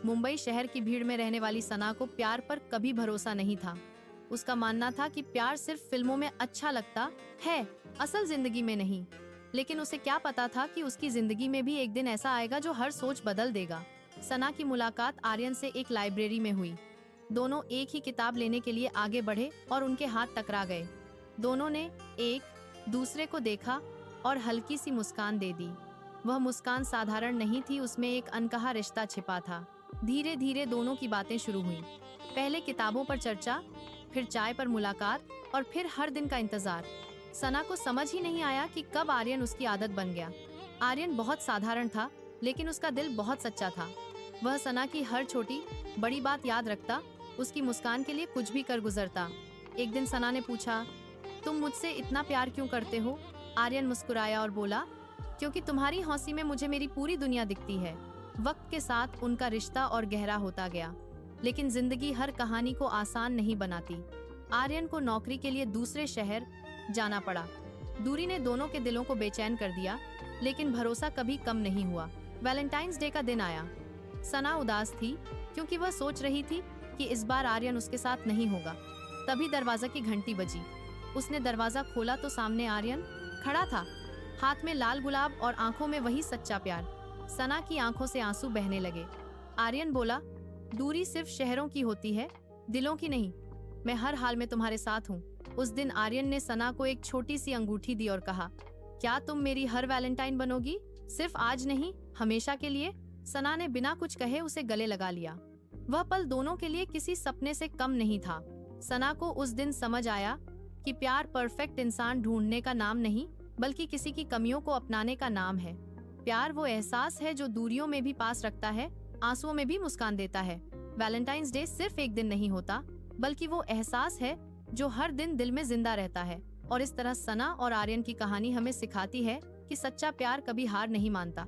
मुंबई शहर की भीड़ में रहने वाली सना को प्यार पर कभी भरोसा नहीं था। उसका मानना था कि प्यार सिर्फ फिल्मों में अच्छा लगता है, असल जिंदगी में नहीं। लेकिन उसे क्या पता था कि उसकी जिंदगी में भी एक दिन ऐसा आएगा जो हर सोच बदल देगा। सना की मुलाकात आर्यन से एक लाइब्रेरी में हुई। दोनों एक ही किताब लेने के लिए आगे बढ़े और उनके हाथ टकरा गए। दोनों ने एक दूसरे को देखा और हल्की सी मुस्कान दे दी। वह मुस्कान साधारण नहीं थी, उसमें एक अनकहा रिश्ता छिपा था। धीरे धीरे दोनों की बातें शुरू हुई। पहले किताबों पर चर्चा, फिर चाय पर मुलाकात और फिर हर दिन का इंतजार। सना को समझ ही नहीं आया कि कब आर्यन उसकी आदत बन गया। आर्यन बहुत साधारण था, लेकिन उसका दिल बहुत सच्चा था। वह सना की हर छोटी बड़ी बात याद रखता, उसकी मुस्कान के लिए कुछ भी कर गुजरता। एक दिन सना ने पूछा, तुम मुझसे इतना प्यार क्यों करते हो? आर्यन मुस्कुराया और बोला, क्योंकि तुम्हारी हंसी में मुझे मेरी पूरी दुनिया दिखती है। वक्त के साथ उनका रिश्ता और गहरा होता गया, लेकिन जिंदगी हर कहानी को आसान नहीं बनाती। आर्यन को नौकरी के लिए दूसरे शहर जाना पड़ा। दूरी ने दोनों के दिलों को बेचैन कर दिया, लेकिन भरोसा कभी कम नहीं हुआ। वैलेंटाइंस डे का दिन आया। सना उदास थी, क्योंकि वह सोच रही थी कि इस बार आर्यन उसके साथ नहीं होगा। तभी दरवाजा की घंटी बजी। उसने दरवाजा खोला तो सामने आर्यन खड़ा था, हाथ में लाल गुलाब और आंखों में वही सच्चा प्यार। सना की आंखों से आंसू बहने लगे। आर्यन बोला, दूरी सिर्फ शहरों की होती है, दिलों की नहीं। मैं हर हाल में तुम्हारे साथ हूँ। उस दिन आर्यन ने सना को एक छोटी सी अंगूठी दी और कहा, क्या तुम मेरी हर वैलेंटाइन बनोगी? सिर्फ आज नहीं, हमेशा के लिए। सना ने बिना कुछ कहे उसे गले लगा लिया। वह पल दोनों के लिए किसी सपने से कम नहीं था। सना को उस दिन समझ आया कि प्यार परफेक्ट इंसान ढूंढने का नाम नहीं, बल्कि किसी की कमियों को अपनाने का नाम है। प्यार वो एहसास है जो दूरियों में भी पास रखता है, आंसुओं में भी मुस्कान देता है। वैलेंटाइंस डे सिर्फ एक दिन नहीं होता, बल्कि वो एहसास है जो हर दिन दिल में जिंदा रहता है। और इस तरह सना और आर्यन की कहानी हमें सिखाती है कि सच्चा प्यार कभी हार नहीं मानता।